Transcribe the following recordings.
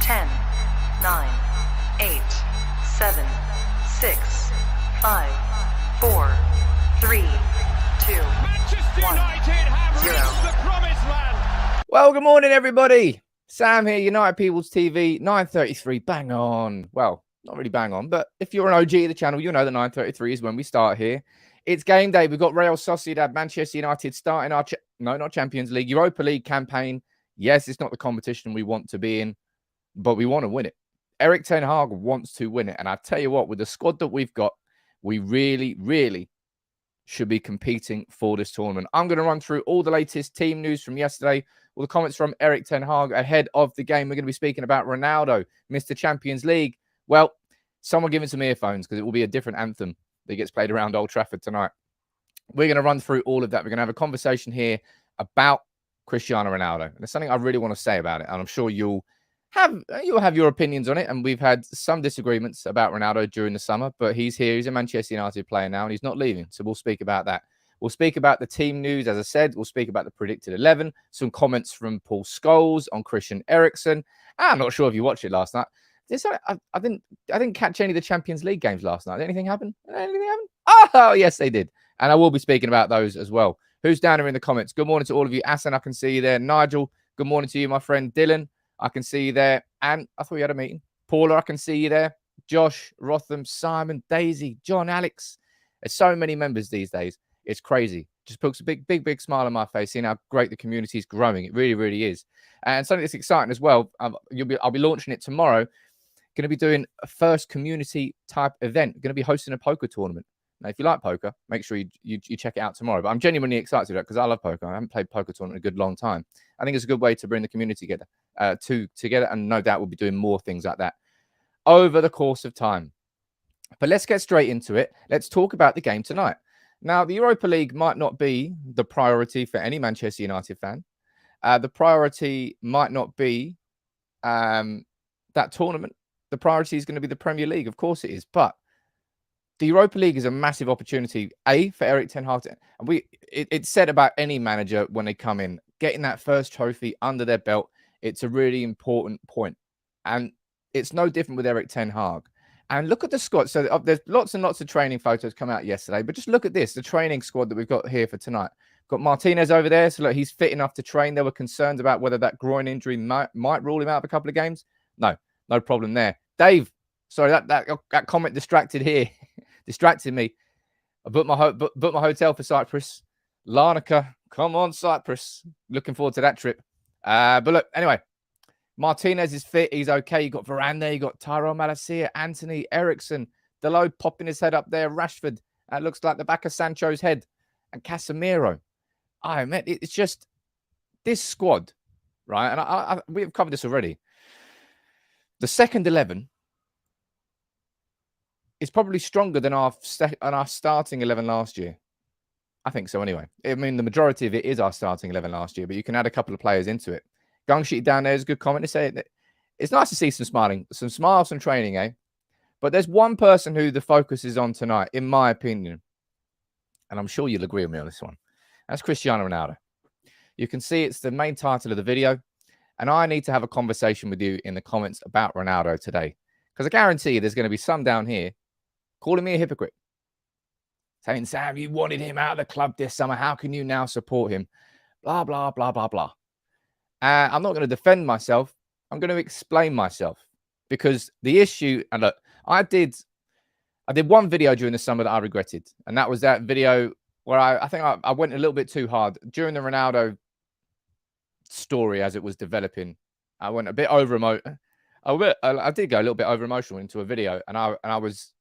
10, 9, 8, 7, 6, 5, 4, 3, 2, Manchester 1, United have 0. reached the promised land. Well, good morning, everybody. Sam here, United People's TV, 9:33, bang on. Well, not really bang on, but if you're an OG of the channel, you'll know that 9:33 is when we start here. It's game day. We've got Real Sociedad, Manchester United starting our, not Champions League, Europa League campaign. Yes, it's not the competition we want to be in, but we want to win it. Erik Ten Hag wants to win it. And I tell you what, with the squad that we've got, we really, really should be competing for this tournament. I'm going to run through all the latest team news from yesterday, all the comments from Erik Ten Hag ahead of the game. We're going to be speaking about Ronaldo, Mr. Champions League. Well, someone give him some earphones because it will be a different anthem that gets played around Old Trafford tonight. We're going to run through all of that. We're going to have a conversation here about Cristiano Ronaldo. And there's something I really want to say about it, and I'm sure you'll have your opinions on it. And we've had some disagreements about Ronaldo during the summer, but he's here. He's a Manchester United player now, and he's not leaving. So we'll speak about that. We'll speak about the team news, as I said. We'll speak about the predicted 11, some comments from Paul Scholes on Christian Eriksen. I'm not sure if you watched it last night. I didn't catch any of the Champions League games last night. Did anything happen? Anything happen? Oh, yes, they did. And I will be speaking about those as well. Who's down here in the comments? Good morning to all of you. Asan, I can see you there. Nigel, good morning to you, my friend. Dylan, I can see you there. And I thought we had a meeting. Paula, I can see you there. Josh, Rotham, Simon, Daisy, John, Alex. There's so many members these days. It's crazy. Just puts a big smile on my face, seeing how great the community is growing. It really, really is. And something that's exciting as well. I'll be launching it tomorrow. Going to be doing a first community type event. Going to be hosting a poker tournament. Now, if you like poker, make sure you check it out tomorrow. But I'm genuinely excited about it because I love poker. I haven't played poker tournament in a good long time. I think it's a good way to bring the community together, and no doubt we'll be doing more things like that over the course of time. But let's get straight into it. Let's talk about the game tonight. Now, the Europa League might not be the priority for any Manchester United fan. The priority might not be that tournament. The priority is going to be the Premier League. Of course it is. But the Europa League is a massive opportunity, for Erik Ten Hag. And it's said about any manager when they come in, getting that first trophy under their belt. It's a really important point. And it's no different with Erik Ten Hag. And look at the squad. So there's lots and lots of training photos come out yesterday. But just look at this, the training squad that we've got here for tonight. Got Martinez over there. So look, he's fit enough to train. There were concerns about whether that groin injury might rule him out of a couple of games. No problem there. Dave, sorry, that comment distracted me. I booked my hotel for Cyprus. Larnaca, come on, Cyprus. Looking forward to that trip. But look, anyway, Martinez is fit. He's okay. You got Varane there. You got Tyrone Malacia, Anthony, Eriksen, Dalot popping his head up there. Rashford. That looks like the back of Sancho's head. And Casemiro. It's just this squad, right? And we've covered this already. The second 11 is probably stronger than our starting 11 last year. I think so anyway. I mean, the majority of it is our starting 11 last year, but you can add a couple of players into it. Gungsheet down there is a good comment to say that it's nice to see some smiles from training, eh? But there's one person who the focus is on tonight, in my opinion, and I'm sure you'll agree with me on this one. That's Cristiano Ronaldo. You can see it's the main title of the video, and I need to have a conversation with you in the comments about Ronaldo today, because I guarantee you there's going to be some down here calling me a hypocrite, saying, Sam, you wanted him out of the club this summer. How can you now support him? Blah, blah, blah, blah, blah. I'm not going to defend myself. I'm going to explain myself, because the issue, and look, I did one video during the summer that I regretted. And that was that video where I think I went a little bit too hard during the Ronaldo story as it was developing. I went a bit over emotional. I did go a little bit over emotional into a video, and I was,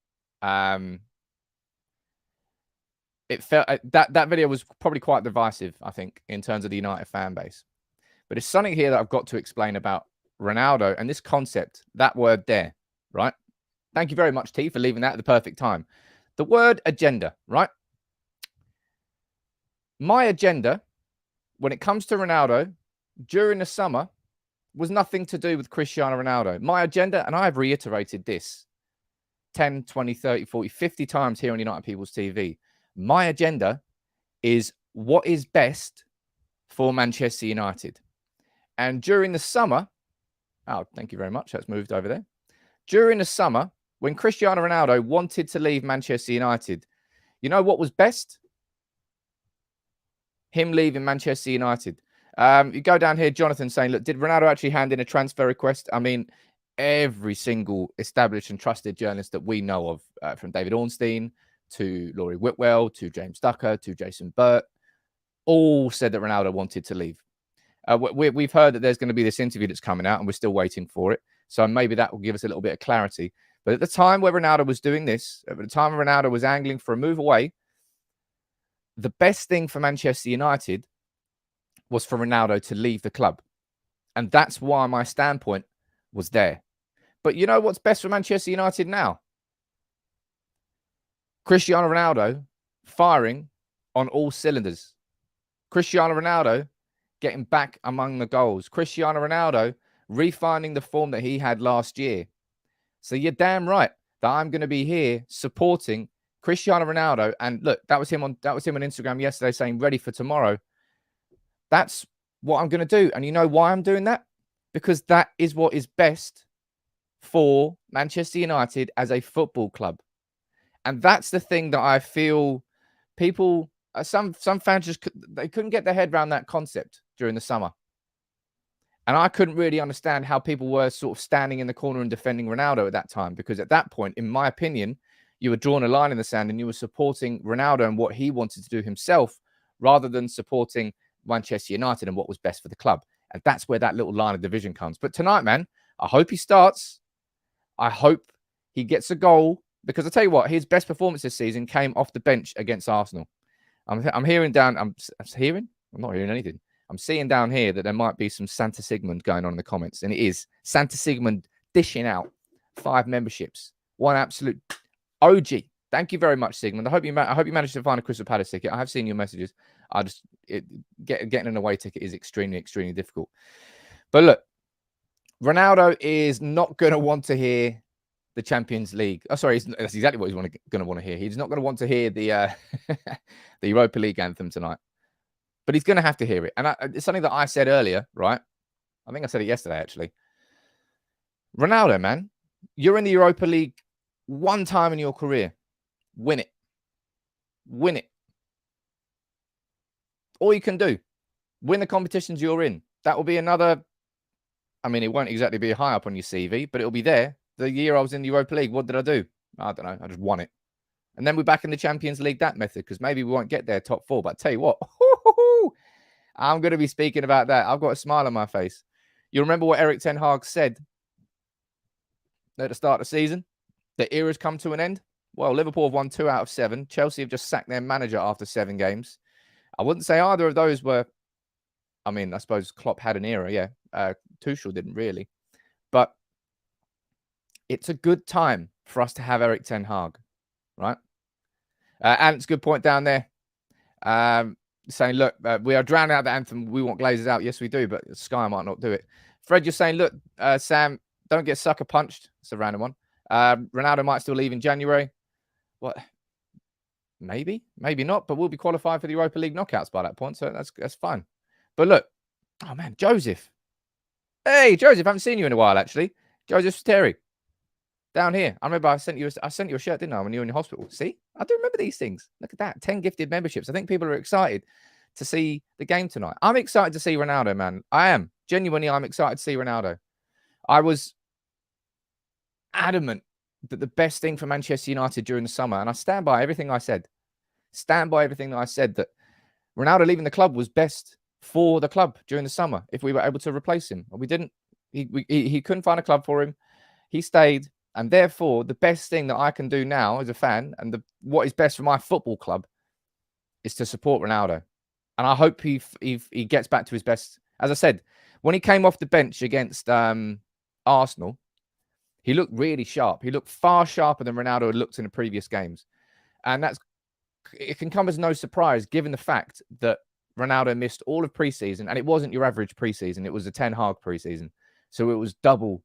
it felt that video was probably quite divisive, I think, in terms of the United fan base. But it's something here that I've got to explain about Ronaldo and this concept, that word there, right? Thank you very much, T, for leaving that at the perfect time. The word agenda, right? My agenda, when it comes to Ronaldo, during the summer, was nothing to do with Cristiano Ronaldo. My agenda, and I've reiterated this 10, 20, 30, 40, 50 times here on United People's TV. My agenda is what is best for Manchester United. And during the summer, Oh, thank you very much. That's moved over there. During the summer, when Cristiano Ronaldo wanted to leave Manchester United, you know what was best? Him leaving Manchester United. You go down here, Jonathan saying, look, did Ronaldo actually hand in a transfer request? I mean, every single established and trusted journalist that we know of, from David Ornstein to Laurie Whitwell to James Ducker to Jason Burt, all said that Ronaldo wanted to leave. We've heard that there's going to be this interview that's coming out and we're still waiting for it. So maybe that will give us a little bit of clarity. But at the time where Ronaldo was doing this, at the time Ronaldo was angling for a move away, the best thing for Manchester United was for Ronaldo to leave the club. And that's why my standpoint was there. But you know what's best for Manchester United now? Cristiano Ronaldo firing on all cylinders. Cristiano Ronaldo getting back among the goals. Cristiano Ronaldo refining the form that he had last year. So you're damn right that I'm going to be here supporting Cristiano Ronaldo. And look, that was him on Instagram yesterday saying ready for tomorrow. That's what I'm going to do. And you know why I'm doing that? Because that is what is best for Manchester United as a football club. And that's the thing that I feel people, some fans they couldn't get their head around that concept during the summer. And I couldn't really understand how people were sort of standing in the corner and defending Ronaldo at that time. Because at that point, in my opinion, you were drawing a line in the sand and you were supporting Ronaldo and what he wanted to do himself rather than supporting Manchester United and what was best for the club. And that's where that little line of division comes. But tonight, man, I hope he starts. I hope he gets a goal. Because I tell you what, his best performance this season came off the bench against Arsenal. I'm hearing down. I'm not hearing anything. I'm seeing down here that there might be some Santa Sigmund going on in the comments, and it is Santa Sigmund dishing out 5 memberships. One absolute OG. Thank you very much, Sigmund. I hope you managed to find a Crystal Palace ticket. I have seen your messages. Getting an away ticket is extremely, extremely difficult. But look, Ronaldo is not going to want to hear the Champions League. Oh, sorry, that's exactly what he's going to want to hear. He's not going to want to hear the the Europa League anthem tonight, but he's going to have to hear it. And it's something that I said earlier, right? I think I said it yesterday, actually. Ronaldo, man, you're in the Europa League one time in your career. Win it. Win it. All you can do. Win the competitions you're in. That will be another. I mean, it won't exactly be high up on your CV, but it'll be there. The year I was in the Europa League, what did I do? I don't know. I just won it. And then we're back in the Champions League that method because maybe we won't get there top 4. But I tell you what, I'm going to be speaking about that. I've got a smile on my face. You remember what Erik Ten Hag said at the start of the season? The era's come to an end. Well, Liverpool have won 2 out of 7. Chelsea have just sacked their manager after 7 games. I wouldn't say either of those were. I mean, I suppose Klopp had an era, yeah. Tuchel didn't really. But it's a good time for us to have Erik Ten Hag, right? And it's a good point down there. Saying, look, we are drowning out the anthem. We want Glazers out. Yes, we do, but Sky might not do it. Fred, you're saying, look, Sam, don't get sucker punched. It's a random one. Ronaldo might still leave in January. What? Maybe, maybe not, but we'll be qualified for the Europa League knockouts by that point, so that's fine. But look, oh man, Joseph. Hey, Joseph, I haven't seen you in a while, actually. Joseph Terry. Down here. I remember I sent you a shirt, didn't I, when you were in the hospital? See? I do remember these things. Look at that. 10 gifted memberships. I think people are excited to see the game tonight. I'm excited to see Ronaldo, man. I am. Genuinely, I'm excited to see Ronaldo. I was adamant that the best thing for Manchester United during the summer, and I stand by everything I said, that Ronaldo leaving the club was best for the club during the summer if we were able to replace him. We didn't. He couldn't find a club for him. He stayed. And therefore, the best thing that I can do now as a fan and what is best for my football club is to support Ronaldo. And I hope he gets back to his best. As I said, when he came off the bench against Arsenal, he looked really sharp. He looked far sharper than Ronaldo had looked in the previous games. And it can come as no surprise given the fact that Ronaldo missed all of preseason. And it wasn't your average preseason. It was a Ten Hag preseason. So it was double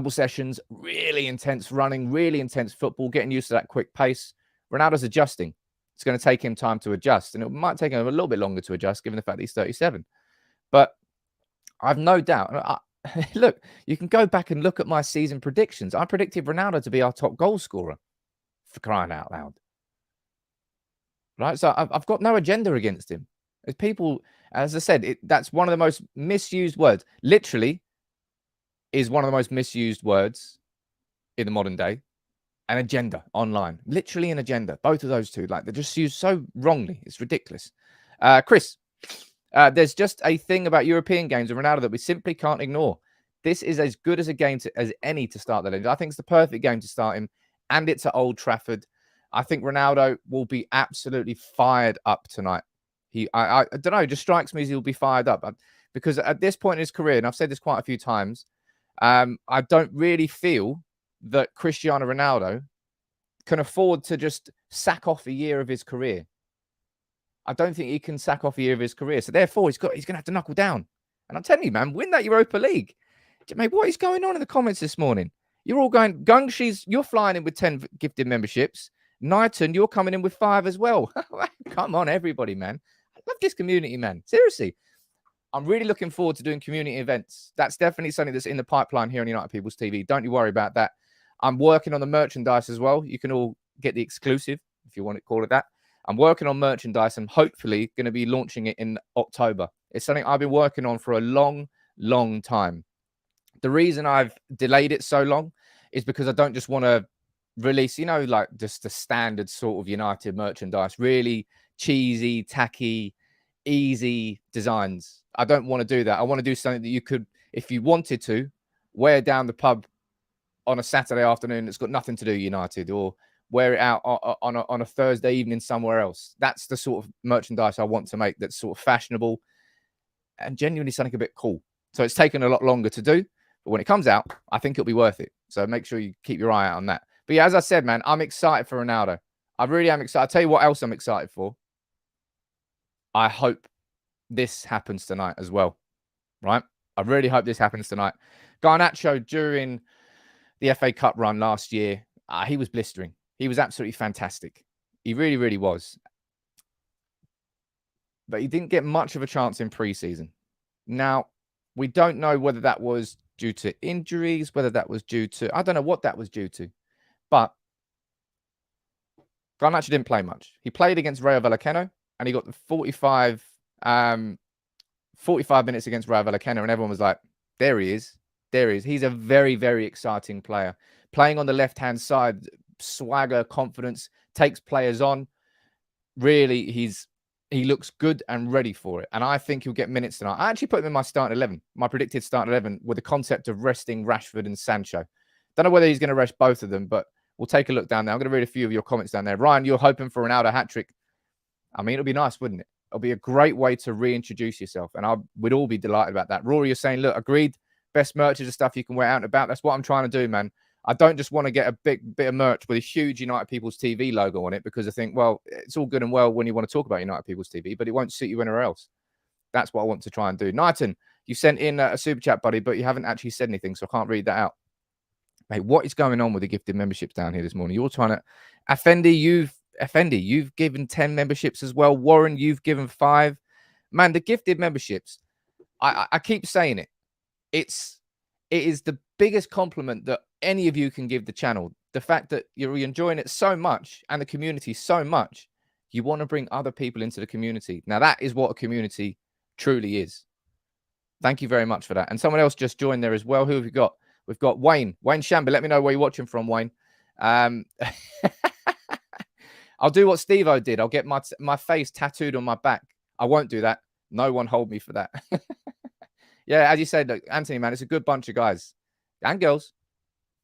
sessions, really intense running, really intense football, getting used to that quick pace. Ronaldo's adjusting. It's going to take him time to adjust. And it might take him a little bit longer to adjust, given the fact that he's 37. But I've no doubt. look, you can go back and look at my season predictions. I predicted Ronaldo to be our top goal scorer, for crying out loud. Right? So I've got no agenda against him. As people, as I said, that's one of the most misused words. Literally is one of the most misused words in the modern day. An agenda online. Literally an agenda. Both of those two. Like, they're just used so wrongly. It's ridiculous. Chris, there's just a thing about European games of Ronaldo that we simply can't ignore. This is as good as a game as any to start the legend. I think it's the perfect game to start him, and it's at Old Trafford. I think Ronaldo will be absolutely fired up tonight. I don't know, it just strikes me as he'll be fired up. Because at this point in his career, and I've said this quite a few times, I don't really feel that Cristiano Ronaldo can afford to just sack off a year of his career. I don't think he can sack off a year of his career. So therefore, he's going to have to knuckle down. And I'm telling you, man, win that Europa League. Mate, what is going on in the comments this morning? You're all going, Gungshi's, you're flying in with 10 gifted memberships. Knighton, you're coming in with 5 as well. Come on, everybody, man. I love this community, man. Seriously. I'm really looking forward to doing community events. That's definitely something that's in the pipeline here on United People's TV. Don't you worry about that. I'm working on the merchandise as well. You can all get the exclusive, if you want to call it that. I'm working on merchandise and hopefully going to be launching it in October. It's something I've been working on for a long, long time. The reason I've delayed it so long is because I don't just want to release, you know, like just the standard sort of United merchandise, really cheesy, tacky, easy designs. I don't want to do that. I want to do something that you could, if you wanted to, wear down the pub on a Saturday afternoon that's got nothing to do with United, or wear it out on a Thursday evening somewhere else. That's the sort of merchandise I want to make, that's sort of fashionable and genuinely something a bit cool. So it's taken a lot longer to do, but when it comes out, I think it'll be worth it. So make sure you keep your eye out on that. But yeah, as I said, man, I'm excited for Ronaldo. I really am excited. I'll tell you what else I'm excited for. I hope this happens tonight as well, right? I really hope this happens tonight. Garnacho, during the FA Cup run last year, he was blistering. He was absolutely fantastic. He really, really was. But he didn't get much of a chance in pre-season. Now, we don't know whether that was due to injuries, whether that was due to, I don't know what that was due to. But Garnacho didn't play much. He played against Rayo Vallecano, and he got the 45 minutes against Rayo Vallecano, and everyone was like, there he is. There he is. He's a very, very exciting player. Playing on the left-hand side, swagger, confidence, takes players on. Really, he looks good and ready for it. And I think he'll get minutes tonight. I actually put him in my starting 11, my predicted starting 11, with the concept of resting Rashford and Sancho. Don't know whether he's going to rest both of them, but we'll take a look down there. I'm going to read a few of your comments down there. Ryan, you're hoping for Ronaldo hat-trick. I mean, it'll be nice, wouldn't it? It'll be a great way to reintroduce yourself. And we'd all be delighted about that. Rory, you're saying, look, agreed. Best merch is the stuff you can wear out and about. That's what I'm trying to do, man. I don't just want to get a big bit of merch with a huge United People's TV logo on it, because I think, well, it's all good and well when you want to talk about United People's TV, but it won't suit you anywhere else. That's what I want to try and do. Knighton, you sent in a super chat, buddy, but you haven't actually said anything, so I can't read that out. Mate, what is going on with the gifted memberships down here this morning? You're trying to... Effendi, you've given 10 memberships as well. Warren, you've given 5. Man, the gifted memberships, I keep saying it. It is the biggest compliment that any of you can give the channel. The fact that you're enjoying it so much and the community so much, you want to bring other people into the community. Now, that is what a community truly is. Thank you very much for that. And someone else just joined there as well. Who have we got? We've got Wayne Shamber. Let me know where you're watching from, Wayne. I'll do what Steve-O did. I'll get my face tattooed on my back. I won't do that. No one hold me for that. Yeah, as you said, look, Anthony, man, it's a good bunch of guys and girls.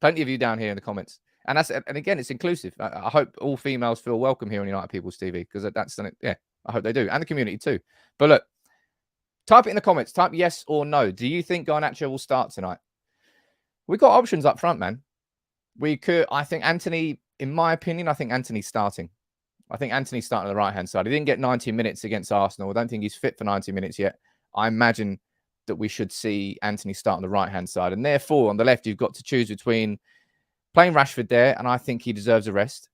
Plenty of you down here in the comments. And again, it's inclusive. I hope all females feel welcome here on United People's TV, because that's something, yeah, I hope they do. And the community too. But look, type it in the comments. Type yes or no. Do you think Garnacho will start tonight? We've got options up front, man. We could, I think Anthony, in my opinion, I think Anthony's starting. I think Anthony's starting on the right-hand side. He didn't get 90 minutes against Arsenal. I don't think he's fit for 90 minutes yet. I imagine that we should see Anthony start on the right-hand side. And therefore, on the left, you've got to choose between playing Rashford there, and I think he deserves a rest.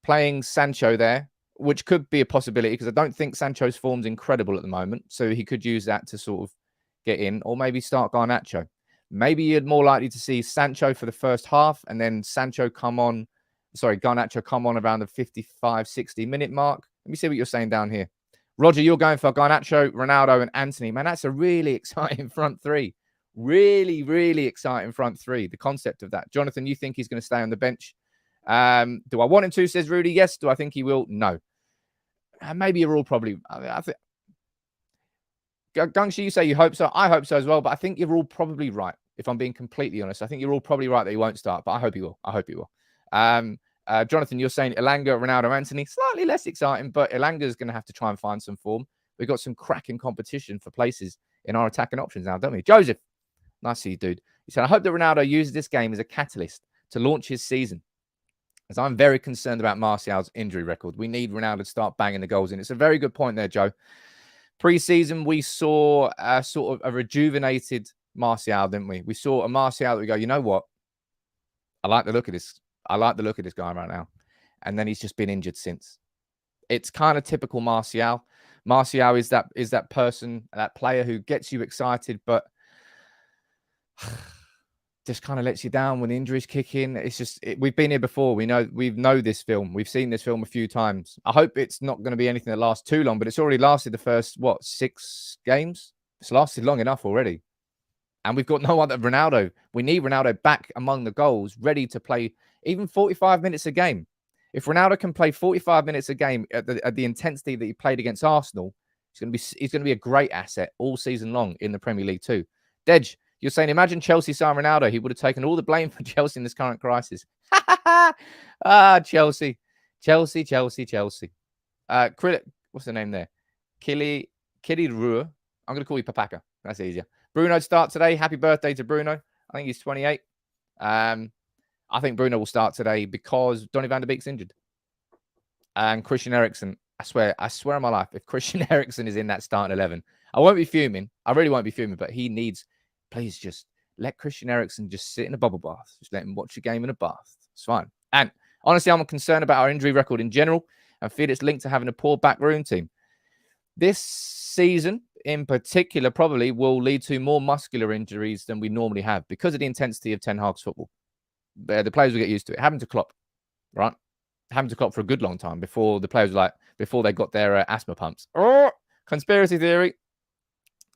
Playing Sancho there, which could be a possibility, because I don't think Sancho's form's incredible at the moment. So he could use that to sort of get in, or maybe start Garnacho. Maybe you're more likely to see Sancho for the first half and then Garnacho come on around the 55, 60-minute mark. Let me see what you're saying down here. Roger, you're going for Garnacho, Ronaldo, and Antony. Man, that's a really exciting front three. Really, really exciting front three. The concept of that. Jonathan, you think he's going to stay on the bench? Do I want him to, says Rudy? Yes. Do I think he will? No. Maybe you're all probably... I think Gungshi, you say you hope so. I hope so as well, but I think you're all probably right. If I'm being completely honest, I think you're all probably right that he won't start, but I hope he will. I hope he will. Jonathan, you're saying Elanga, Ronaldo, Antony, slightly less exciting, but Elanga is going to have to try and find some form. We've got some cracking competition for places in our attacking options now, don't we? Joseph, nice to see you, dude. He said, I hope that Ronaldo uses this game as a catalyst to launch his season, as I'm very concerned about Martial's injury record. We need Ronaldo to start banging the goals in. It's a very good point there, Joe. Pre-season, we saw sort of a rejuvenated Martial, didn't we? We saw a Martial that we go, you know what? I like the look of this. I like the look of this guy right now. And then he's just been injured since. It's kind of typical Martial. Martial is that person, that player who gets you excited, but just kind of lets you down when injuries kick in. It's just, we've been here before. We know this film. We've seen this film a few times. I hope it's not going to be anything that lasts too long, but it's already lasted the first, 6 games? It's lasted long enough already. And we've got no other Ronaldo. We need Ronaldo back among the goals, ready to play even 45 minutes a game. If Ronaldo can play 45 minutes a game at the intensity that he played against Arsenal, he's going to be a great asset all season long in the Premier League too. Dej, you're saying, imagine Chelsea signed Ronaldo. He would have taken all the blame for Chelsea in this current crisis. Chelsea. What's the name there? Kili Rua. I'm going to call you Papaka. That's easier. Bruno start today. Happy birthday to Bruno. I think he's 28. I think Bruno will start today because Donny van de Beek's injured. And Christian Eriksen, I swear on my life, if Christian Eriksen is in that starting 11, I won't be fuming. I really won't be fuming, but he needs, please just let Christian Eriksen just sit in a bubble bath. Just let him watch a game in a bath. It's fine. And honestly, I'm concerned about our injury record in general and feel it's linked to having a poor backroom team. This season in particular probably will lead to more muscular injuries than we normally have because of the intensity of Ten Hag's football. The players will get used to it. Happened to Klopp, right? Happened to Klopp for a good long time before the players before they got their asthma pumps. Oh, conspiracy theory.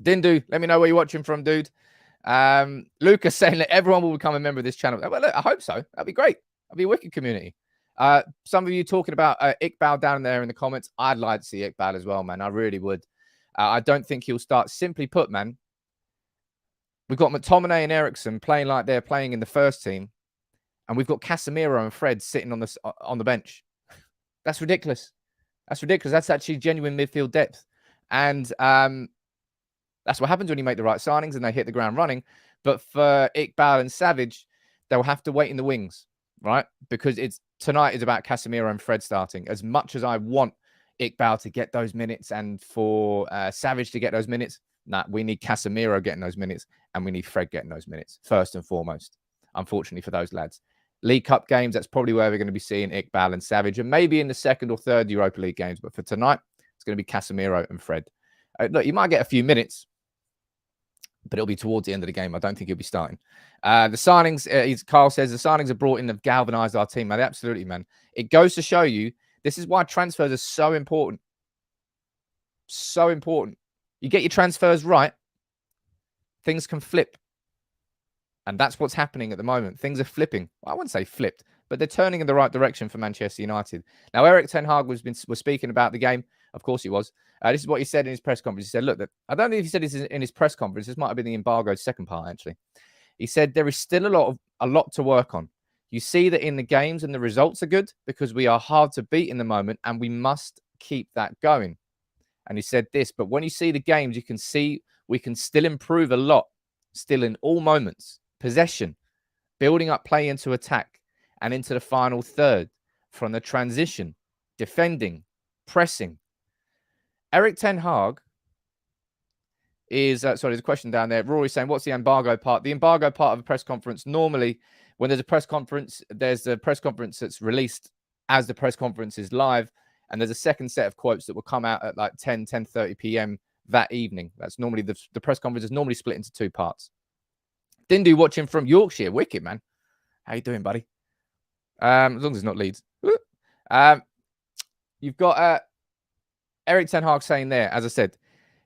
Dindu, let me know where you're watching from, dude. Lucas saying that everyone will become a member of this channel. Well, look, I hope so. That'd be great. That'd be a wicked community. Some of you talking about Iqbal down there in the comments. I'd like to see Iqbal as well, man. I really would. I don't think he'll start. Simply put, man, we've got McTominay and Eriksen playing like they're playing in the first team, and we've got Casemiro and Fred sitting on the bench. That's ridiculous. That's ridiculous. That's actually genuine midfield depth, and that's what happens when you make the right signings and they hit the ground running. But for Iqbal and Savage, they'll have to wait in the wings, right? Because tonight is about Casemiro and Fred starting. As much as I want Iqbal to get those minutes and for Savage to get those minutes, we need Casemiro getting those minutes and we need Fred getting those minutes first and foremost, unfortunately for those lads. League Cup games, that's probably where we're going to be seeing Iqbal and Savage, and maybe in the second or third Europa League games. But for tonight, it's going to be Casemiro and Fred. Look, you might get a few minutes, but it'll be towards the end of the game. I don't think he'll be starting. The signings, Carl says, the signings have brought in, have galvanized our team. Man, absolutely, man. It goes to show you, this is why transfers are so important. So important. You get your transfers right, things can flip. And that's what's happening at the moment. Things are flipping. Well, I wouldn't say flipped, but they're turning in the right direction for Manchester United. Now, Erik Ten Hag was speaking about the game. Of course he was. This is what he said in his press conference. He said, look, I don't know if he said this in his press conference. This might have been the embargoed second part, actually. He said there is still a lot to work on. You see that in the games and the results are good because we are hard to beat in the moment and we must keep that going. And he said this, but when you see the games, you can see we can still improve a lot, still in all moments. Possession, building up play into attack and into the final third, from the transition, defending, pressing. Erik Ten Hag is, sorry, there's a question down there. Rory's saying, what's the embargo part? The embargo part of a press conference, normally when there's a press conference, there's a press conference that's released as the press conference is live. And there's a second set of quotes that will come out at like 10:30 p.m. that evening. That's normally the press conference is normally split into two parts. Dindu watching from Yorkshire. Wicked, man. How you doing, buddy? As long as it's not Leeds. You've got Erik Ten Hag saying there, as I said,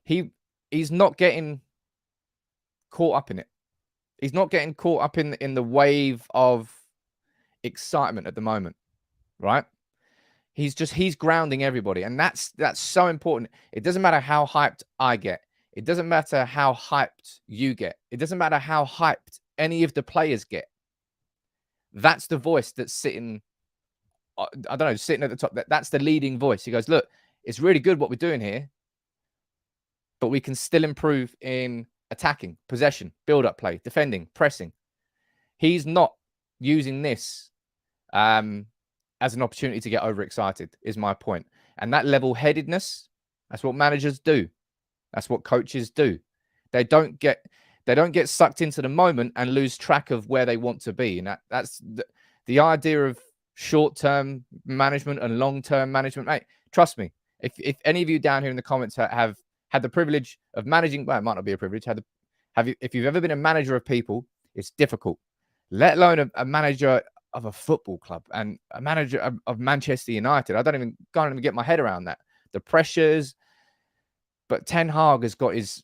he's not getting caught up in it. He's not getting caught up in the wave of excitement at the moment, right? He's grounding everybody, and that's so important. It doesn't matter how hyped I get. It doesn't matter how hyped you get. It doesn't matter how hyped any of the players get. That's the voice that's sitting, I don't know, sitting at the top. That's the leading voice. He goes, look, it's really good what we're doing here, but we can still improve in attacking, possession, build-up play, defending, pressing. He's not using this as an opportunity to get overexcited, is my point. And that level-headedness, that's what managers do. That's what coaches do. They don't get sucked into the moment and lose track of where they want to be. And that's the idea of short-term management and long-term management. Mate, trust me, if any of you down here in the comments have had the privilege of managing, well, it might not be a privilege. If you've ever been a manager of people, it's difficult. Let alone a manager of a football club and a manager of Manchester United. I can't even get my head around that. The pressures. But Ten Hag has got his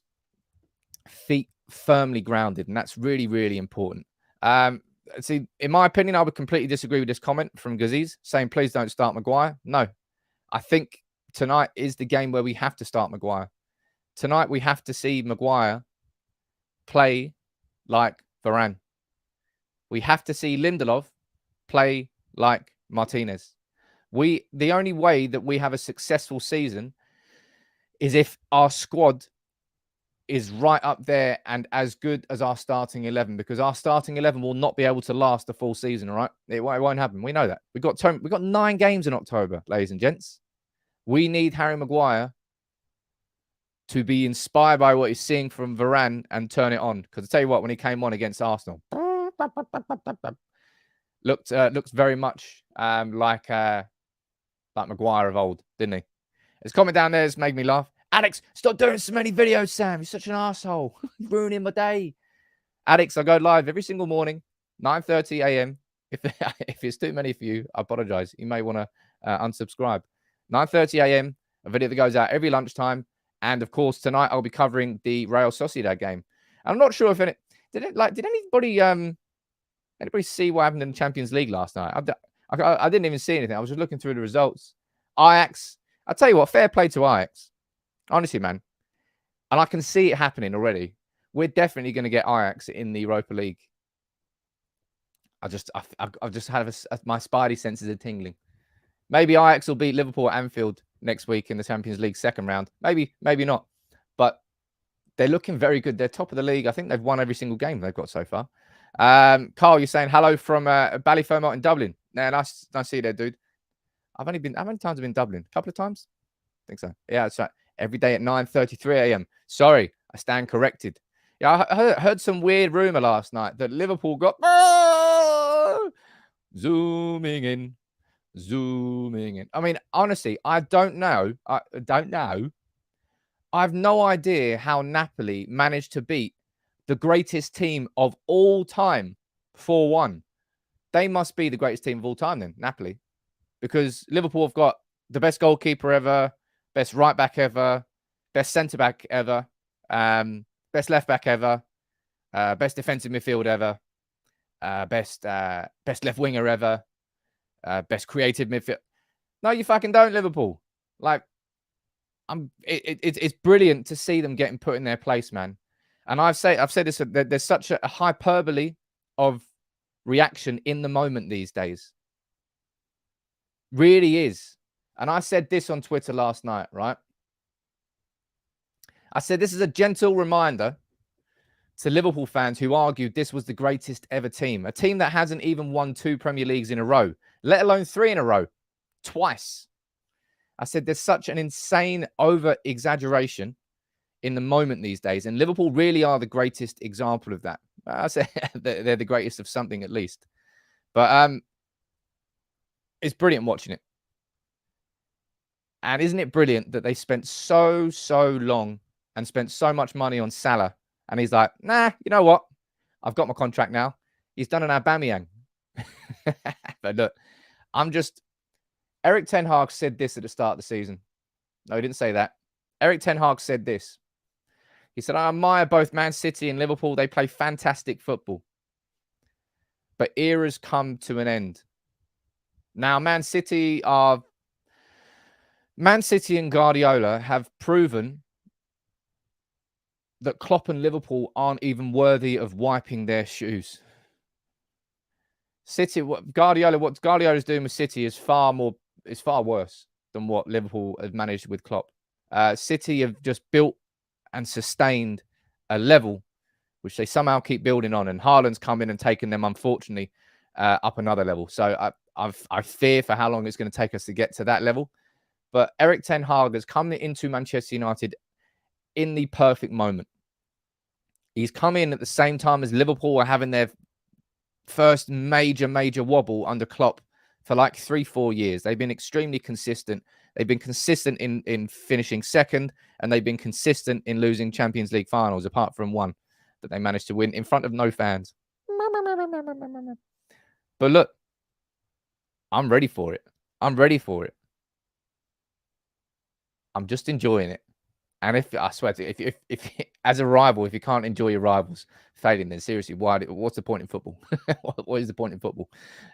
feet firmly grounded, and that's really, really important. See, in my opinion, I would completely disagree with this comment from Gaziz saying, please don't start Maguire. No, I think tonight is the game where we have to start Maguire. Tonight, we have to see Maguire play like Varane. We have to see Lindelof play like Martinez. The only way that we have a successful season is if our squad is right up there and as good as our starting 11, because our starting 11 will not be able to last the full season, all right? It won't happen. We know that. We've got 9 games in October, ladies and gents. We need Harry Maguire to be inspired by what he's seeing from Varane and turn it on. Because I tell you what, when he came on against Arsenal, looks very much like Maguire of old, didn't he? His comment down there has made me laugh. Alex, stop doing so many videos, Sam. You're such an asshole. Ruining my day. Alex, I go live every single morning, 9:30 a.m. If it's too many for you, I apologize. You may want to unsubscribe. 9:30 a.m. A video that goes out every lunchtime. And of course, tonight I'll be covering the Real Sociedad game. I'm not sure if did anybody see what happened in the Champions League last night? I didn't even see anything. I was just looking through the results. Ajax. I'll tell you what, fair play to Ajax. Honestly, man. And I can see it happening already. We're definitely going to get Ajax in the Europa League. I've just had my spidey senses are tingling. Maybe Ajax will beat Liverpool at Anfield next week in the Champions League second round. Maybe not. But they're looking very good. They're top of the league. I think they've won every single game they've got so far. Carl, you're saying hello from Ballyfoamount in Dublin. Nah, nice to see you there, dude. How many times have I been in Dublin? A couple of times? I think so. Yeah, that's right. Every day at 9:33 a.m. Sorry, I stand corrected. Yeah, I heard some weird rumor last night that Liverpool got zooming in. I mean, honestly, I don't know. I have no idea how Napoli managed to beat the greatest team of all time 4-1. They must be the greatest team of all time then, Napoli. Because Liverpool have got the best goalkeeper ever, best right back ever, best centre back ever, best left back ever, best defensive midfield ever, best left winger ever, best creative midfield. No, you fucking don't, Liverpool. Like, it's brilliant to see them getting put in their place, man. And I've said this. There's such a hyperbole of reaction in the moment these days. Really is. And I said this on Twitter last night, right? I said this is a gentle reminder to Liverpool fans who argued this was the greatest ever team. A team that hasn't even won 2 Premier Leagues in a row, let alone 3 in a row. Twice. I said there's such an insane over-exaggeration in the moment these days. And Liverpool really are the greatest example of that. I said they're the greatest of something at least. But it's brilliant watching it. And isn't it brilliant that they spent so long and spent so much money on Salah? And he's like, nah, you know what? I've got my contract now. He's done an Aubameyang. But look, Erik Ten Hag said this at the start of the season. No, he didn't say that. Erik Ten Hag said this. He said, I admire both Man City and Liverpool. They play fantastic football. But eras come to an end. Now, Man City and Guardiola have proven that Klopp and Liverpool aren't even worthy of wiping their shoes. What Guardiola's doing with City is far worse than what Liverpool have managed with Klopp. City have just built and sustained a level which they somehow keep building on, and Haaland's come in and taken them, unfortunately, up another level. So I fear for how long it's going to take us to get to that level. But Erik Ten Hag has come into Manchester United in the perfect moment. He's come in at the same time as Liverpool are having their first major wobble under Klopp for like 3-4 years. They've been extremely consistent. They've been consistent in finishing second, and they've been consistent in losing Champions League finals, apart from one that they managed to win in front of no fans. But look, I'm ready for it. I'm just enjoying it. And I swear to you, if as a rival, if you can't enjoy your rivals failing, then seriously, what's the point in football? What is the point in football?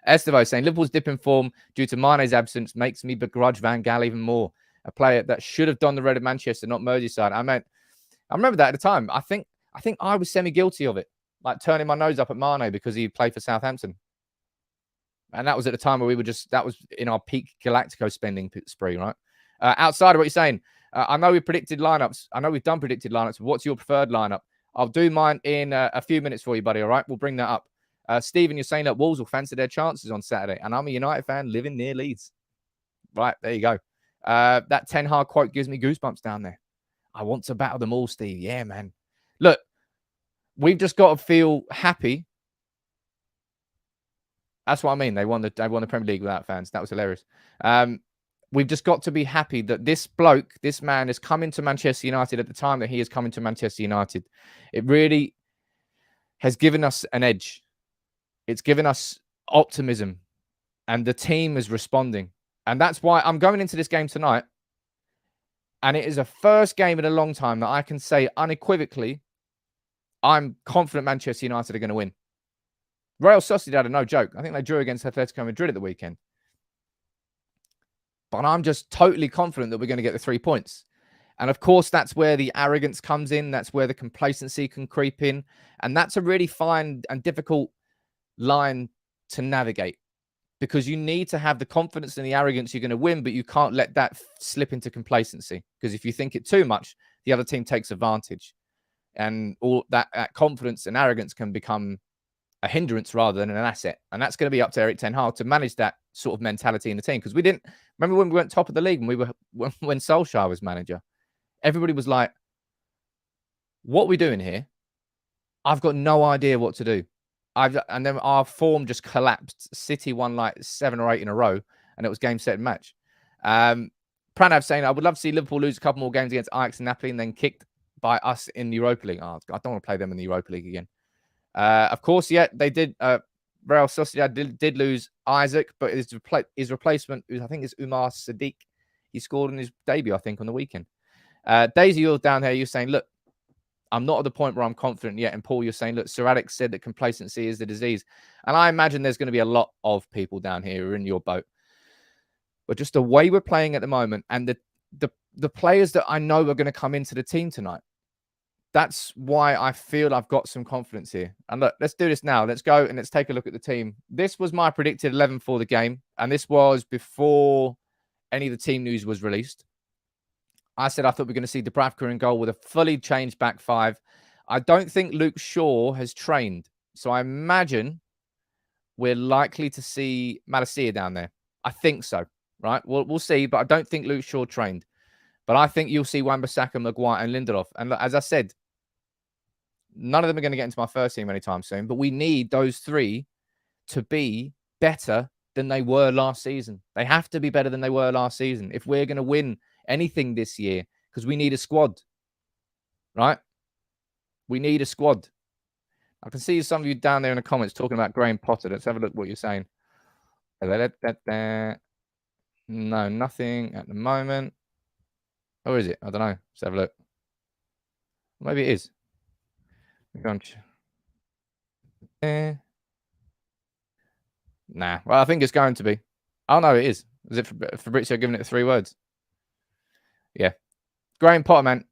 Estevo saying Liverpool's dip in form due to Mane's absence makes me begrudge Van Gaal even more. A player that should have done the red of Manchester, not Merseyside. I remember that at the time. I think I was semi-guilty of it, like turning my nose up at Mane because he played for Southampton. And that was at the time where that was in our peak Galactico spending spree, right? Outside of what you're saying, I know we've predicted lineups. I know we've done predicted lineups. What's your preferred lineup? I'll do mine in a few minutes for you, buddy. All right, we'll bring that up. Stephen, you're saying that Wolves will fancy their chances on Saturday, and I'm a United fan living near Leeds. Right, there you go. That Ten Hag quote gives me goosebumps down there. I want to battle them all, Steve. Yeah, man. Look, we've just got to feel happy. That's what I mean. They won the Premier League without fans. That was hilarious. We've just got to be happy that this man, has come into Manchester United at the time that he has come into Manchester United. It really has given us an edge. It's given us optimism, and the team is responding. And that's why I'm going into this game tonight. And it is a first game in a long time that I can say unequivocally, I'm confident Manchester United are going to win. Real Sociedad are no joke. I think they drew against Atletico Madrid at the weekend. But I'm just totally confident that we're going to get the 3 points. And of course, that's where the arrogance comes in. That's where the complacency can creep in. And that's a really fine and difficult line to navigate, because you need to have the confidence and the arrogance you're going to win, but you can't let that slip into complacency, because if you think it too much, the other team takes advantage. And all that confidence and arrogance can become a hindrance rather than an asset. And that's going to be up to Erik Ten Hag to manage that sort of mentality in the team. Because we didn't remember when we went top of the league when Solskjaer was manager, everybody was like, what are we doing here? I've got no idea what to do. And then our form just collapsed. City won like 7 or 8 in a row, and it was game, set, and match. Pranav saying, I would love to see Liverpool lose a couple more games against Ajax and Napoli and then kicked by us in the Europa League. Oh, I don't want to play them in the Europa League again. Of course, yeah, they did. Real Sociedad did lose Isaac, but his replacement, I think, is Umar Sadiq. He scored in his debut, I think, on the weekend. Daisy, you're down here. You're saying, look, I'm not at the point where I'm confident yet. And Paul, you're saying, look, Sir Alex said that complacency is the disease. And I imagine there's going to be a lot of people down here who are in your boat. But just the way we're playing at the moment, and the players that I know are going to come into the team tonight, that's why I feel I've got some confidence here. And look, let's do this now. Let's go and let's take a look at the team. This was my predicted 11 for the game. And this was before any of the team news was released. I said I thought we were going to see Dubravka in goal with a fully changed back 5. I don't think Luke Shaw has trained. So I imagine we're likely to see Malacia down there. I think so, right? We'll see, but I don't think Luke Shaw trained. But I think you'll see Wan-Bissaka, Maguire, and Lindelof. And look, as I said, none of them are going to get into my first team anytime soon. But we need those 3 to be better than they were last season. They have to be better than they were last season if we're going to win anything this year, because we need a squad, right? We need a squad. I can see some of you down there in the comments talking about Graham Potter. Let's have a look what you're saying. No, nothing at the moment. Or is it? I don't know. Let's have a look. Maybe it is. Nah. Well, I think it's going to be. Oh, no, it is. Is it Fabrizio giving it 3 words? Yeah. Graham Potter, man.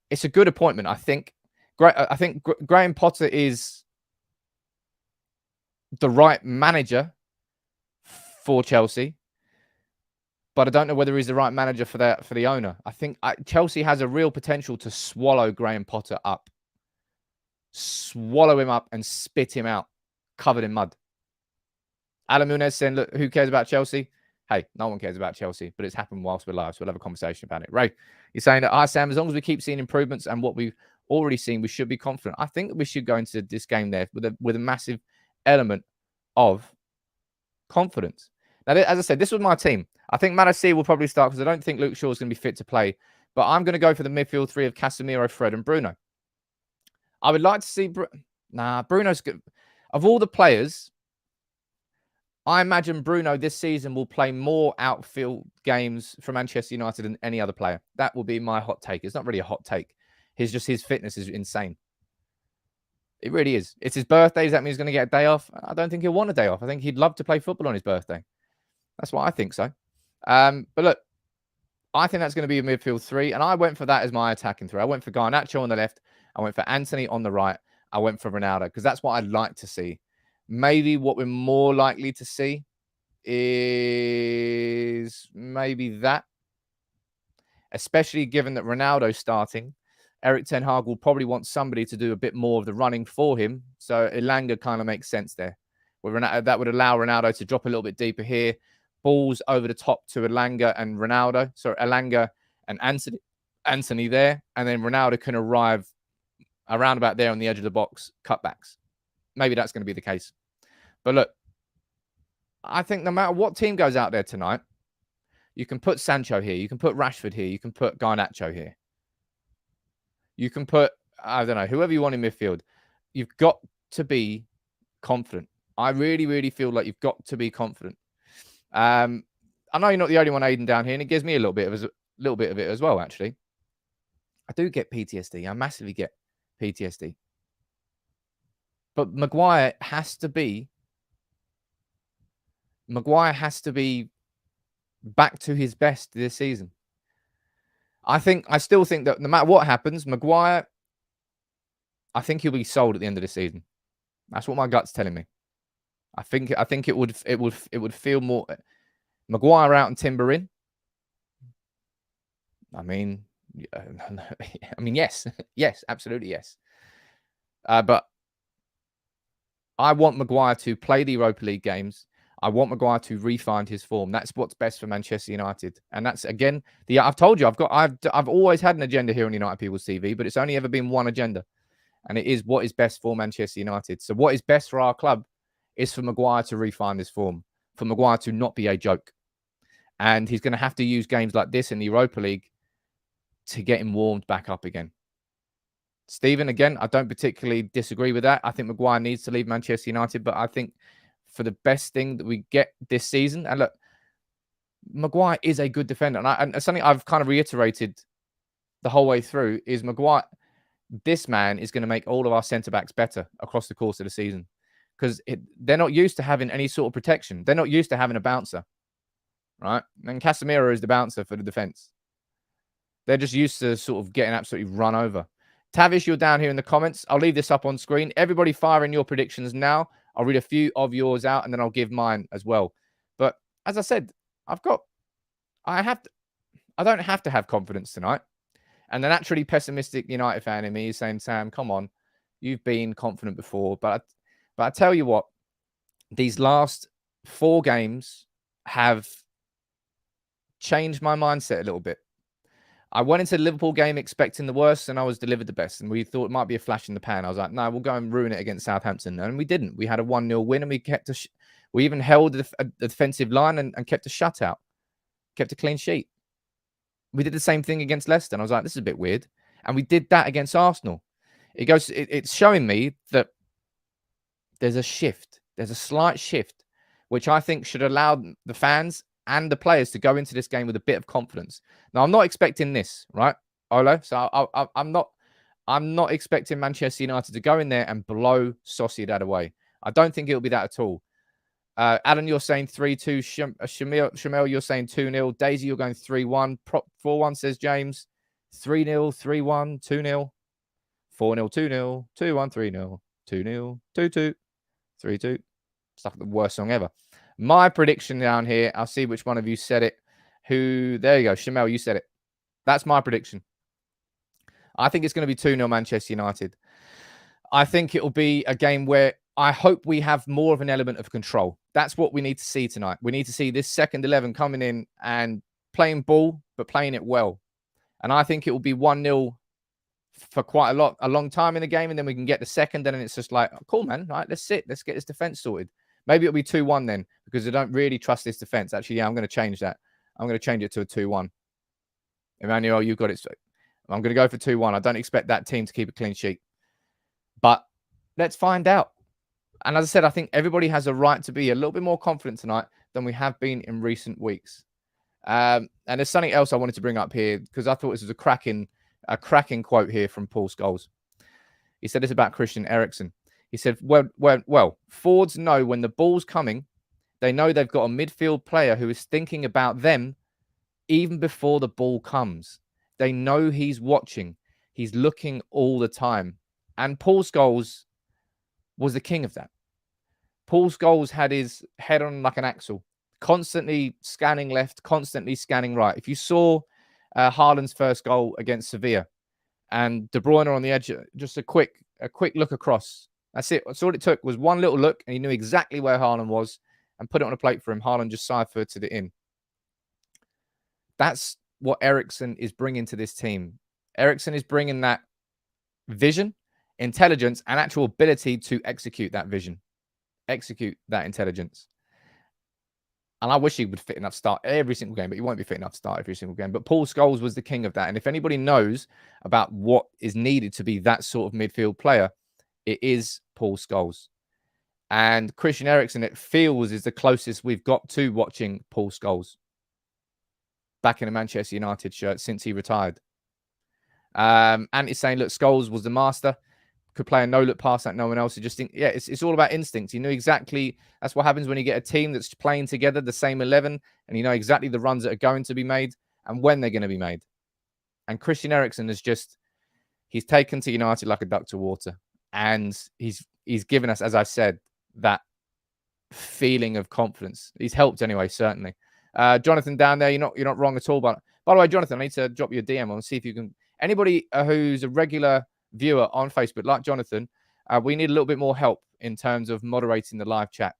It's a good appointment, I think. I think Graham Potter is the right manager for Chelsea, but I don't know whether he's the right manager for the owner. I think Chelsea has a real potential to swallow Graham Potter up. Swallow him up and spit him out, covered in mud. Alan Munez saying, look, who cares about Chelsea? Hey, no one cares about Chelsea, but it's happened whilst we're live, so we'll have a conversation about it. Ray, you're saying that, Sam, as long as we keep seeing improvements and what we've already seen, we should be confident. I think that we should go into this game there with a massive element of confidence. Now, as I said, this was my team. I think Madassi will probably start because I don't think Luke Shaw is going to be fit to play, but I'm going to go for the midfield 3 of Casemiro, Fred, and Bruno. I would like to see... Bruno's good. Of all the players... I imagine Bruno this season will play more outfield games for Manchester United than any other player. That will be my hot take. It's not really a hot take. His fitness is insane. It really is. It's his birthday. Does that mean he's going to get a day off? I don't think he'll want a day off. I think he'd love to play football on his birthday. That's what I think so. But look, I think that's going to be a midfield 3. And I went for that as my attacking 3. I went for Garnacho on the left. I went for Anthony on the right. I went for Ronaldo because that's what I'd like to see. Maybe what we're more likely to see is maybe that, especially given that Ronaldo's starting. Erik Ten Hag will probably want somebody to do a bit more of the running for him. So Elanga kind of makes sense there. That would allow Ronaldo to drop a little bit deeper here. Balls over the top to Elanga and Ronaldo. So Elanga and Anthony there. And then Ronaldo can arrive around about there on the edge of the box, cutbacks. Maybe that's going to be the case. But look, I think no matter what team goes out there tonight, you can put Sancho here. You can put Rashford here. You can put Garnacho here. You can put, I don't know, whoever you want in midfield. You've got to be confident. I really, really feel like you've got to be confident. I know you're not the only one, Aiden, down here, and it gives me a little bit of it as well, actually. I do get PTSD. I massively get PTSD. But Maguire has to be back to his best this season. I still think that no matter what happens, Maguire, I think he'll be sold at the end of the season. That's what my gut's telling me. I think it would feel more Maguire out and Timber in. I mean, yes, yes, absolutely yes. But I want Maguire to play the Europa League games. I want Maguire to refine his form. That's what's best for Manchester United. And that's, again, I've told you, I've always had an agenda here on United People's TV, but it's only ever been one agenda. And it is what is best for Manchester United. So what is best for our club is for Maguire to refine his form, for Maguire to not be a joke. And he's going to have to use games like this in the Europa League to get him warmed back up again. Stephen, again, I don't particularly disagree with that. I think Maguire needs to leave Manchester United, but I think for the best thing that we get this season, and look, Maguire is a good defender. And something I've kind of reiterated the whole way through is Maguire, this man is going to make all of our centre-backs better across the course of the season because they're not used to having any sort of protection. They're not used to having a bouncer, right? And Casemiro is the bouncer for the defence. They're just used to sort of getting absolutely run over. Tavish, you're down here in the comments. I'll leave this up on screen. Everybody firing your predictions now. I'll read a few of yours out and then I'll give mine as well. But as I said, I don't have to have confidence tonight. And the naturally pessimistic United fan in me is saying, Sam, come on. You've been confident before. But I tell you what, these last 4 games have changed my mindset a little bit. I went into the Liverpool game expecting the worst and I was delivered the best. And we thought it might be a flash in the pan. I was like, no, we'll go and ruin it against Southampton. And we didn't. We had a 1-0 win and we even held the defensive line and kept a shutout, kept a clean sheet. We did the same thing against Leicester. And I was like, this is a bit weird. And we did that against Arsenal. It's showing me that there's a shift. There's a slight shift, which I think should allow the fans and the players to go into this game with a bit of confidence. Now, I'm not expecting this, right, Olo? So I'm not expecting Manchester United to go in there and blow Sociedad away. I don't think it'll be that at all. Alan, you're saying 3-2. Shamil, you're saying 2-0. Daisy, you're going 3-1. Prop 4-1, says James. 3-0, 3-1, 2-0. 4-0, 2-0. 2-1, 3-0. 2-0, 2-2. 3-2. It's like the worst song ever. My prediction down here, I'll see which one of you said it. There you go. Shamel, you said it. That's my prediction. I think it's going to be 2-0 Manchester United. I think it'll be a game where I hope we have more of an element of control. That's what we need to see tonight. We need to see this second 11 coming in and playing ball, but playing it well. And I think it will be 1-0 for quite a long time in the game, and then we can get the second, and then it's just like, oh, cool, man. Right, let's sit. Let's get this defense sorted. Maybe it'll be 2-1 then, because I don't really trust this defense. Actually, yeah, I'm going to change that. I'm going to change it to a 2-1. Emmanuel, you've got it. I'm going to go for 2-1. I don't expect that team to keep a clean sheet. But let's find out. And as I said, I think everybody has a right to be a little bit more confident tonight than we have been in recent weeks. And there's something else I wanted to bring up here, because I thought this was a cracking quote here from Paul Scholes. He said this about Christian Eriksen. He said, well, forwards know when the ball's coming, they know they've got a midfield player who is thinking about them even before the ball comes. They know he's watching. He's looking all the time. And Paul Scholes was the king of that. Paul Scholes had his head on like an axle, constantly scanning left, constantly scanning right. If you saw Haaland's first goal against Sevilla and De Bruyne on the edge, just a quick look across. That's it. That's all it took was one little look, and he knew exactly where Haaland was and put it on a plate for him. Haaland just ciphered to the in. That's what Eriksen is bringing to this team. Eriksen is bringing that vision, intelligence, and actual ability to execute that vision, execute that intelligence. And I wish he would fit enough to start every single game, but he won't be fit enough to start every single game. But Paul Scholes was the king of that. And if anybody knows about what is needed to be that sort of midfield player, it is Paul Scholes. And Christian Eriksen, it feels, is the closest we've got to watching Paul Scholes back in a Manchester United shirt since he retired. And he's saying, look, Scholes was the master. Could play a no-look pass that no one else. You just think, yeah, it's all about instinct. You know exactly. That's what happens when you get a team that's playing together, the same 11, and you know exactly the runs that are going to be made and when they're going to be made. And Christian Eriksen he's taken to United like a duck to water, and he's given us, as I said, that feeling of confidence. He's helped anyway, certainly. Jonathan down there, you're not wrong at all. But by the way, Jonathan, I need to drop you a DM and see if you can. Anybody who's a regular viewer on Facebook, like Jonathan, we need a little bit more help in terms of moderating the live chat.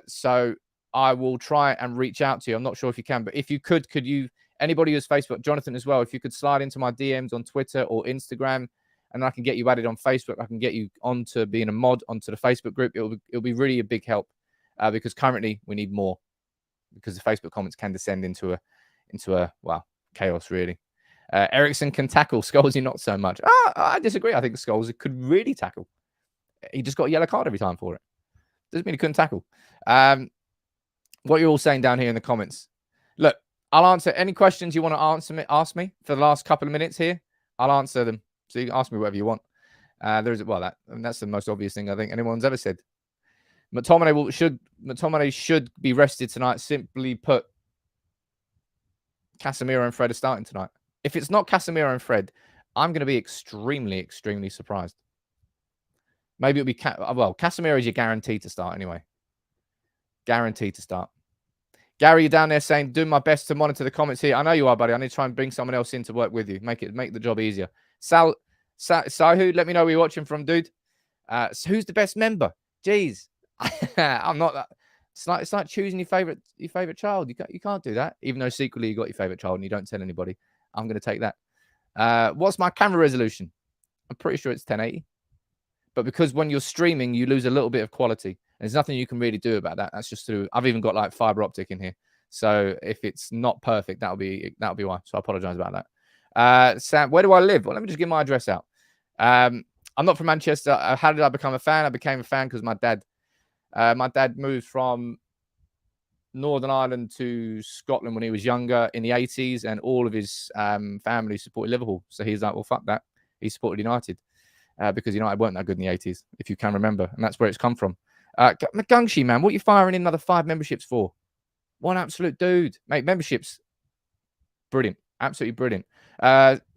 So I will try and reach out to you. I'm not sure if you can, but if you could you, anybody who's Facebook, Jonathan as well, if you could slide into my DMs on Twitter or Instagram, and I can get you added on Facebook. I can get you onto being a mod onto the Facebook group. It'll be really a big help because currently we need more, because the Facebook comments can descend into a chaos, really. Eriksen can tackle. Scholes, not so much. I disagree. I think Scholes could really tackle. He just got a yellow card every time for it. Doesn't mean he couldn't tackle. What you're all saying down here in the comments. Look, I'll answer any questions you want to ask me for the last couple of minutes here. I'll answer them. So you can ask me whatever you want. That's the most obvious thing I think anyone's ever said. McTominay should be rested tonight. Simply put, Casemiro and Fred are starting tonight. If it's not Casemiro and Fred, I'm going to be extremely, extremely surprised. Maybe it'll be Casemiro is your guaranteed to start anyway. Guaranteed to start. Gary, you're down there saying, doing my best to monitor the comments here. I know you are, buddy. I need to try and bring someone else in to work with you. Make the job easier. Sahu, let me know where you're watching from, dude. So who's the best member? Jeez. I'm not that. It's like choosing your favorite child. You can't do that. Even though secretly you got your favorite child and you don't tell anybody. I'm going to take that. What's my camera resolution? I'm pretty sure it's 1080. But because when you're streaming, you lose a little bit of quality. There's nothing you can really do about that. That's just through. I've even got like fiber optic in here. So if it's not perfect, that'll be why. So I apologize about that. Sam, where do I live? Well, let me just give my address out. I'm not from Manchester. How did I become a fan? I became a fan because my dad moved from Northern Ireland to Scotland when he was younger in the 80s, and all of his family supported Liverpool. So he's like, well, fuck that. He supported United because United weren't that good in the 80s, if you can remember. And that's where it's come from. McGungshi, man, what are you firing in another 5 memberships for? One absolute dude. Mate, memberships, brilliant. Absolutely brilliant.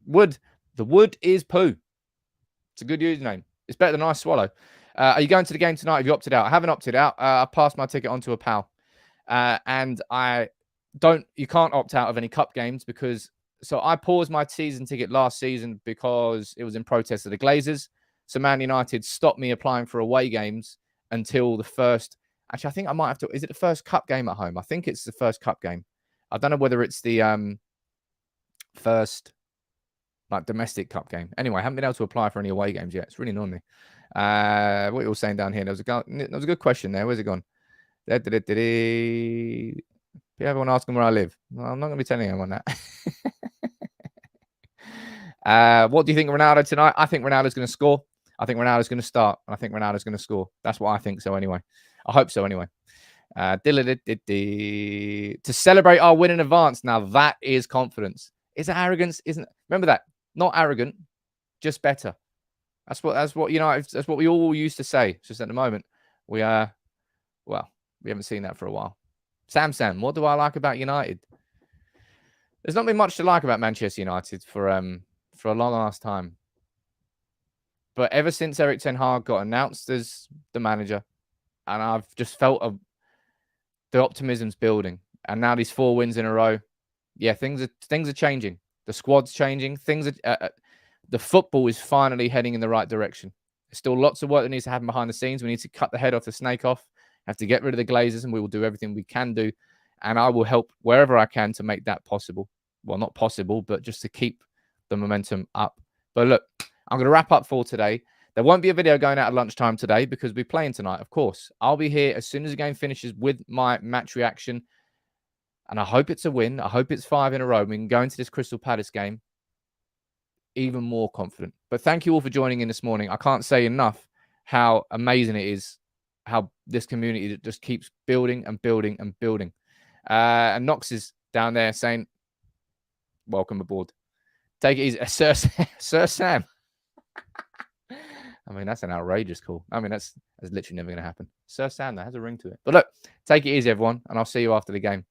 Wood. The wood is poo. It's a good username. It's better than I swallow. Are you going to the game tonight? Have you opted out? I haven't opted out. I passed my ticket on to a pal. And you can't opt out of any cup games because, so I paused my season ticket last season because it was in protest of the Glazers. So Man United stopped me applying for away games until the first, actually, I think I might have to, is it the first cup game at home? I think it's the first cup game. I don't know whether it's the first like domestic cup game. Anyway, I haven't been able to apply for any away games yet. It's really annoying me. What are you all saying down here? There was a good question there. Where's it gone? Everyone asking where I live. Well, I'm not going to be telling anyone that. What do you think of Ronaldo tonight? I think Ronaldo's going to score. I think Ronaldo's going to start. And I think Ronaldo's going to score. That's what I think so anyway. I hope so anyway. To celebrate our win in advance. Now that is confidence. Is it arrogance? Isn't, remember that? Not arrogant, just better. That's what you know. That's what we all used to say. It's just at the moment we haven't seen that for a while. Sam, what do I like about United? There's not been much to like about Manchester United for a long ass time. But ever since Erik Ten Hag got announced as the manager, and I've just felt the optimism's building. And now these 4 wins in a row, yeah, things are changing. The squad's changing. The football is finally heading in the right direction. There's still lots of work that needs to happen behind the scenes. We need to cut the head off the snake off. Have to get rid of the Glazers, and we will do everything we can do. And I will help wherever I can to make that possible. Well, not possible, but just to keep the momentum up. But look, I'm going to wrap up for today. There won't be a video going out at lunchtime today because we're playing tonight, of course. I'll be here as soon as the game finishes with my match reaction. And I hope it's a win. I hope it's 5 in a row. We can go into this Crystal Palace game even more confident. But thank you all for joining in this morning. I can't say enough how amazing it is, how this community just keeps building and building and building. And Knox is down there saying, welcome aboard. Take it easy. Sir Sam. I mean, that's an outrageous call. I mean, that's literally never going to happen. Sir Sam, that has a ring to it. But look, take it easy, everyone. And I'll see you after the game.